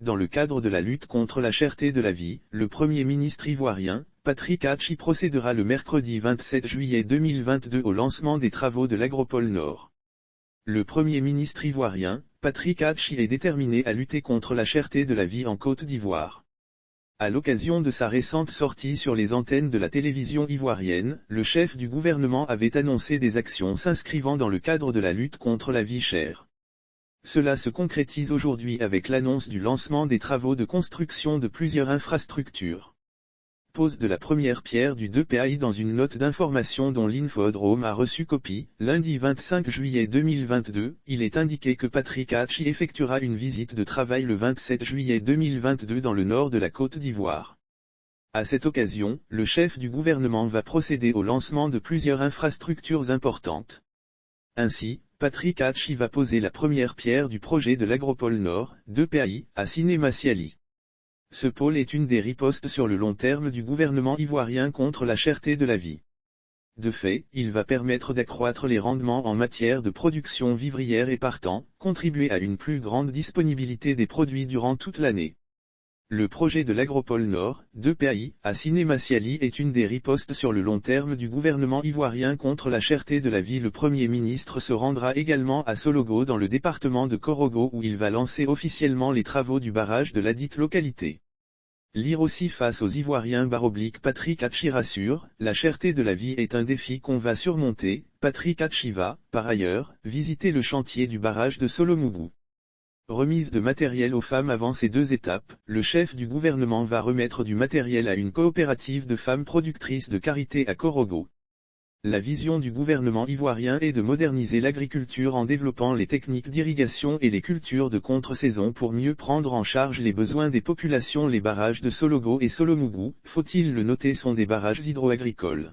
dans le cadre de la lutte contre la cherté de la vie, le Premier ministre ivoirien, Patrick Hatchi procédera le mercredi 27 juillet 2022 au lancement des travaux de l'Agropole Nord. Le Premier ministre ivoirien, Patrick Hatchi est déterminé à lutter contre la cherté de la vie en Côte d'Ivoire. À l'occasion de sa récente sortie sur les antennes de la télévision ivoirienne, le chef du gouvernement avait annoncé des actions s'inscrivant dans le cadre de la lutte contre la vie chère. Cela se concrétise aujourd'hui avec l'annonce du lancement des travaux de construction de plusieurs infrastructures. Pose de la première pierre du 2PAI dans une note d'information dont l'Infodrome a reçu copie, lundi 25 juillet 2022, il est indiqué que Patrick Hatchi effectuera une visite de travail le 27 juillet 2022 dans le nord de la Côte d'Ivoire. À cette occasion, le chef du gouvernement va procéder au lancement de plusieurs infrastructures importantes. Ainsi, Patrick Hatchi va poser la première pierre du projet de l'Agropole Nord, 2PAI, à Siné-Masiali. Ce pôle est une des ripostes sur le long terme du gouvernement ivoirien contre la cherté de la vie. De fait, il va permettre d'accroître les rendements en matière de production vivrière et partant, contribuer à une plus grande disponibilité des produits durant toute l'année. Le projet de l'Agropole Nord, 2PAI, à Siné-Masiali est une des ripostes sur le long terme du gouvernement ivoirien contre la cherté de la vie. Le Premier ministre se rendra également à Sologo dans le département de Korogo où il va lancer officiellement les travaux du barrage de ladite localité. Lire aussi face aux Ivoiriens / Patrick Hatchi rassure, la cherté de la vie est un défi qu'on va surmonter. Patrick Hatchi va, par ailleurs, visiter le chantier du barrage de Solomougou. Remise de matériel aux femmes. Avant ces deux étapes, le chef du gouvernement va remettre du matériel à une coopérative de femmes productrices de karité à Korogo. La vision du gouvernement ivoirien est de moderniser l'agriculture en développant les techniques d'irrigation et les cultures de contre-saison pour mieux prendre en charge les besoins des populations. Les barrages de Sologo et Solomougou, faut-il le noter, sont des barrages hydro-agricoles.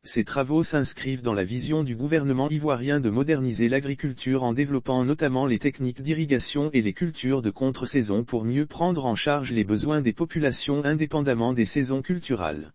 Ces travaux s'inscrivent dans la vision du gouvernement ivoirien de moderniser l'agriculture en développant notamment les techniques d'irrigation et les cultures de contre-saison pour mieux prendre en charge les besoins des populations indépendamment des saisons culturales.